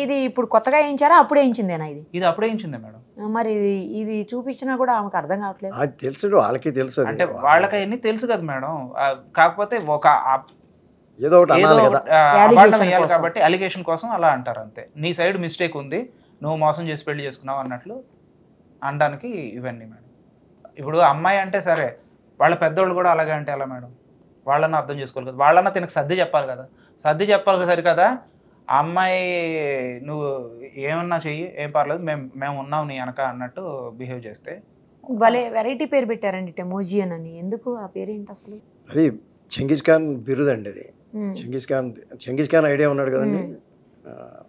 ఇది ఇప్పుడు కొత్తగా వేయించారా అప్పుడే వేయించిందేనా? ఇది అప్పుడే వేయించింది మేడం. మరి ఇది చూపించినా కూడా ఆమెకు అర్థం కావట్లేదు. అది తెలుసు, వాళ్ళకి తెలుసు, అంటే వాళ్ళకి అవన్నీ తెలుసు కదా మేడం. కాకపోతే ఒక ఏదో ఒకటి కాబట్టి అలిగేషన్ కోసం అలా అంటారు అంతే. నీ సైడ్ మిస్టేక్ ఉంది, నువ్వు మోసం చేసి పెళ్లి చేసుకున్నావు అన్నట్లు అనడానికి ఇవన్నీ మేడం. ఇప్పుడు అమ్మాయి అంటే సరే, వాళ్ళ పెద్దోళ్ళు కూడా అలాగే అంటే ఎలా మేడం? వాళ్ళన్నా అర్థం చేసుకోవాలి కదా, వాళ్ళన్నా తినకు సర్ది చెప్పాలి కదా, సర్ది చెప్పాలి సరి కదా. ఆ అమ్మాయి నువ్వు ఏమన్నా చెయ్యి, ఏం పర్లేదు, మేము ఉన్నాం నీ వెనక అన్నట్టు బిహేవ్ చేస్తే. భలే వెరైటీ పేరు పెట్టారండి, టెమోజియన్ అని. ఎందుకు ఆ పేరు ఏంటి అసలు? అది చెంగిస్ ఖాన్ బిరుదు అండి. అది చెంగిస్ ఖాన్ ఐడియా ఉన్నాడు కదండి,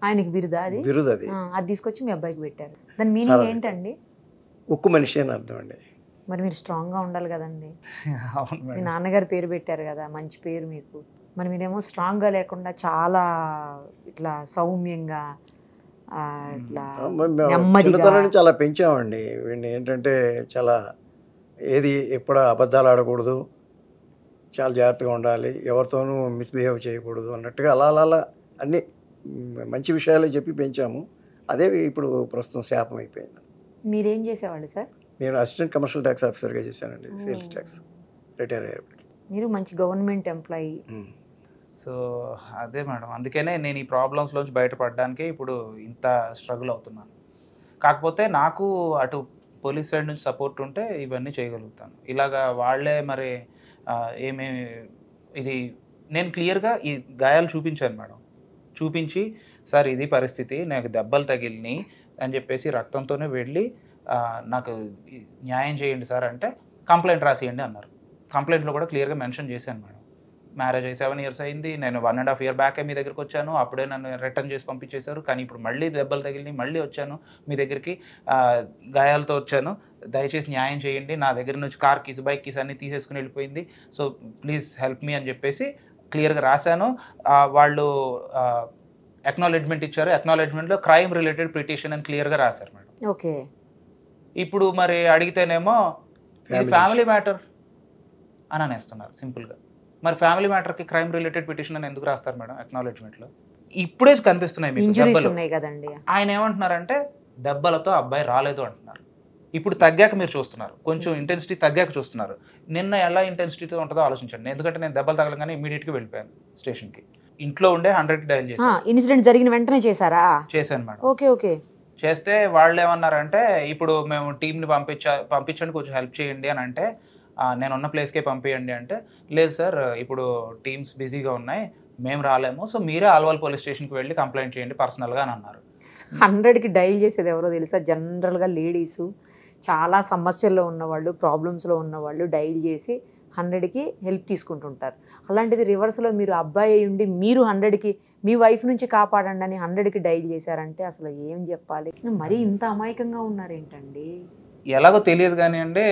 ఆయనకి బిరుదా? అది బిరుదు. అది తీసుకొచ్చి మీ అబ్బాయికి పెట్టారు. దాని మీనింగ్ ఏంటండి? ఉక్కు మనిషి అని అర్థం అండి. మరి మీరు స్ట్రాంగ్గా ఉండాలి కదండి. మీ నాన్నగారు పేరు పెట్టారు కదా, మంచి పేరు మీకు. మరి మీరేమో స్ట్రాంగ్గా లేకుండా చాలా ఇట్లా సౌమ్యంగా చాలా పెంచామండి వీడిని. ఏంటంటే చాలా ఎప్పుడు అబద్ధాలు ఆడకూడదు, చాలా జాగ్రత్తగా ఉండాలి, ఎవరితోనూ మిస్బిహేవ్ చేయకూడదు అన్నట్టుగా అలా అన్నీ మంచి విషయాలే చెప్పి పెంచాము. అదే ఇప్పుడు ప్రస్తుతం శాపం అయిపోయింది. మీరేం చేసేవాళ్ళు సార్? నేను అసిస్టెంట్ కమర్షియల్ ట్యాక్స్ ఆఫీసర్గా చేశానండి, సేల్స్ ట్యాక్స్, రిటైర్ అయ్యేప్పటికి. మీరు మంచి గవర్నమెంట్ ఎంప్లాయీ. సో అదే మేడం, అందుకనే నేను ఈ ప్రాబ్లమ్స్లోంచి బయటపడడానికి ఇప్పుడు ఇంత స్ట్రగుల్ అవుతున్నాను. కాకపోతే నాకు అటు పోలీస్ సైడ్ నుంచి సపోర్ట్ ఉంటే ఇవన్నీ చేయగలుగుతాను. ఇలాగా వాళ్ళే మరి ఏమేమి ఇది నేను క్లియర్గా ఈ గాయాలు చూపించాను మేడం. చూపించి సార్ ఇది పరిస్థితి, నాకు దెబ్బలు తగిలినాయి అని చెప్పేసి రక్తంతోనే వెళ్ళి నాకు న్యాయం చేయండి సార్ అంటే కంప్లైంట్ రాసియండి అన్నారు. కంప్లైంట్లో కూడా క్లియర్గా మెన్షన్ చేశాను మేడం. మ్యారేజ్ అయ్యి 7 years అయింది, నేను 1.5 year బ్యాకే మీ దగ్గరికి వచ్చాను, అప్పుడే నన్ను రిటర్న్ చేసి పంపించేశారు, కానీ ఇప్పుడు మళ్ళీ దెబ్బలు తగిలినాయి, మళ్ళీ వచ్చాను మీ దగ్గరికి, గాయాలతో వచ్చాను, దయచేసి న్యాయం చేయండి, నా దగ్గర నుంచి కార్ కీస్ బైక్ కీస్ అన్నీ తీసేసుకుని వెళ్ళిపోయింది, సో ప్లీజ్ హెల్ప్ మీ అని చెప్పేసి క్లియర్గా రాశాను. వాళ్ళు అక్నాలెడ్జ్మెంట్ ఇచ్చారు. అక్నాలెడ్జ్మెంట్లో క్రైమ్ రిలేటెడ్ పిటిషన్ అని క్లియర్గా రాశారు మేడం. ఓకే. ఇప్పుడు మరి అడిగితేనేమో ఇది ఫ్యామిలీ మ్యాటర్ అని అనేస్తున్నారు సింపుల్గా. మరి ఫ్యామిలీ మ్యాటర్కి క్రైమ్ రిలేటెడ్ పిటిషన్ అని ఎందుకు రాస్తారు మేడం అక్నాలెడ్జ్మెంట్లో? ఇప్పుడే కనిపిస్తున్నాయి మీకు దెబ్బలు. ఆయన ఏమంటున్నారంటే దెబ్బలతో అబ్బాయి రాలేదు అంటున్నారు. ఇప్పుడు తగ్గాక మీరు చూస్తున్నారు, కొంచెం ఇంటెన్సిటీ తగ్గాక చూస్తున్నారు. నిన్న ఎలా ఇంటెన్సిటీతో ఉంటుందో ఆలోచించండి. ఎందుకంటే నేను దెబ్బలు తగలంగానే ఇమీడియట్గా వెళ్ళిపోయాను స్టేషన్కి. ఇంట్లో ఉండే 100 డయల్ చేశాను. ఇన్సిడెంట్ జరిగిన వెంటనే చేశారా? చేశాను మేడం. Okay okay. చేస్తే వాళ్ళు ఏమన్నారంటే ఇప్పుడు మేము టీంని పంపించండి, కొంచెం హెల్ప్ చేయండి అని అంటే నేనున్న ప్లేస్కే పంపించండి అంటే లేదు సార్ ఇప్పుడు టీమ్స్ బిజీగా ఉన్నాయి, మేము రాలేము, సో మీరే ఆల్వాల్ పోలీస్ స్టేషన్కి వెళ్ళి కంప్లైంట్ చేయండి పర్సనల్గా అని అన్నారు. 100కి డైల్ చేసేది ఎవరో తెలుసా? జనరల్గా లేడీసు, చాలా సమస్యల్లో ఉన్నవాళ్ళు, ప్రాబ్లమ్స్లో ఉన్నవాళ్ళు డైల్ చేసి 100కి హెల్ప్ తీసుకుంటుంటారు. అలాంటిది రివర్స్లో మీరు అబ్బాయి అయి ఉండి మీరు 100కి మీ వైఫ్ నుంచి కాపాడండి అని 100కి డైల్ చేశారంటే అసలు ఏం చెప్పాలి? మరీ ఇంత అమాయకంగా ఉన్నారేంటండి? ఎలాగో తెలియదు కానివ్వండి,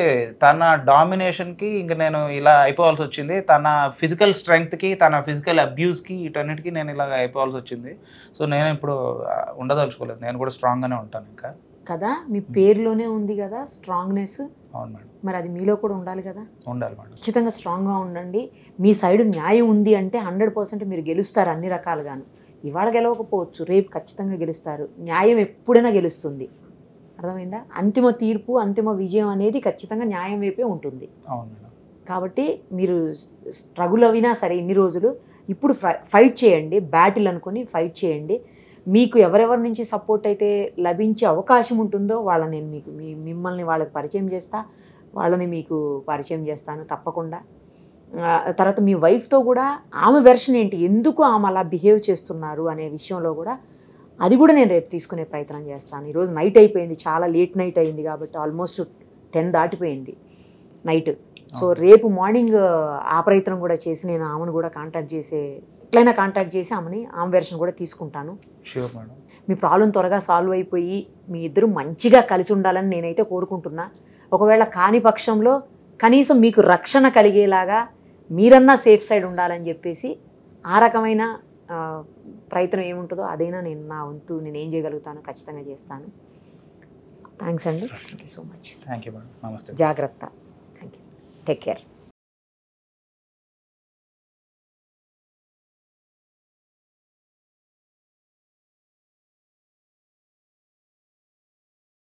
తన డామినేషన్కి ఇంక నేను ఇలా అయిపోవాల్సి వచ్చింది. తన ఫిజికల్ స్ట్రెంగ్త్కి, తన ఫిజికల్ అబ్యూస్కి, వీటన్నిటికీ నేను ఇలాగ అయిపోవాల్సి వచ్చింది. సో నేను ఇప్పుడు ఉండదలుచుకోలేదు, నేను కూడా స్ట్రాంగ్గానే ఉంటాను ఇంకా కదా. మీ పేరులోనే ఉంది కదా స్ట్రాంగ్నెస్. అవును మేడం. మరి అది మీలో కూడా ఉండాలి కదా. ఉండాలి మేడం. ఖచ్చితంగా స్ట్రాంగ్గా ఉండండి. మీ సైడ్ న్యాయం ఉంది అంటే 100% మీరు గెలుస్తారు అన్ని రకాలుగాను. ఇవాళ గెలవకపోవచ్చు, రేపు ఖచ్చితంగా గెలుస్తారు. న్యాయం ఎప్పుడైనా గెలుస్తుంది. అర్థమైందా? అంతిమ తీర్పు, అంతిమ విజయం అనేది ఖచ్చితంగా న్యాయం వైపే ఉంటుంది. అవును మేడం. కాబట్టి మీరు స్ట్రగుల్ అయినా సరే ఇన్ని రోజులు ఇప్పుడు ఫైట్ చేయండి, బ్యాటిల్ అనుకుని ఫైట్ చేయండి. మీకు ఎవరెవరి నుంచి సపోర్ట్ అయితే లభించే అవకాశం ఉంటుందో వాళ్ళని నేను మీకు మిమ్మల్ని వాళ్ళకి పరిచయం చేస్తా, వాళ్ళని మీకు పరిచయం చేస్తాను తప్పకుండా. తర్వాత మీ వైఫ్తో కూడా ఆమె వెర్షన్ ఏంటి, ఎందుకు ఆమె అలా బిహేవ్ చేస్తున్నారు అనే విషయంలో కూడా అది కూడా నేను రేపు తీసుకునే ప్రయత్నం చేస్తాను. ఈరోజు నైట్ అయిపోయింది, చాలా లేట్ నైట్ అయింది కాబట్టి ఆల్మోస్ట్ 10 దాటిపోయింది నైట్. సో రేపు మార్నింగ్ ఆ ప్రయత్నం కూడా చేసి నేను ఆమెను కూడా కాంటాక్ట్ ఎట్లయినా కాంటాక్ట్ చేసి ఆమె వెర్షన్ కూడా తీసుకుంటాను. Sure madam. మీ ప్రాబ్లం త్వరగా సాల్వ్ అయిపోయి మీ ఇద్దరు మంచిగా కలిసి ఉండాలని నేనైతే కోరుకుంటున్నా. ఒకవేళ కాని పక్షంలో కనీసం మీకు రక్షణ కలిగేలాగా మీరన్నా సేఫ్ సైడ్ ఉండాలని చెప్పేసి ఆ రకమైన ప్రయత్నం ఏముంటుందో అదైనా నేను నా వంతు నేను ఏం చేయగలుగుతానో ఖచ్చితంగా చేస్తాను. థ్యాంక్స్ అండి. Thank you so much. Thank you madam. నమస్తే. జాగ్రత్త. Thank you. Take care.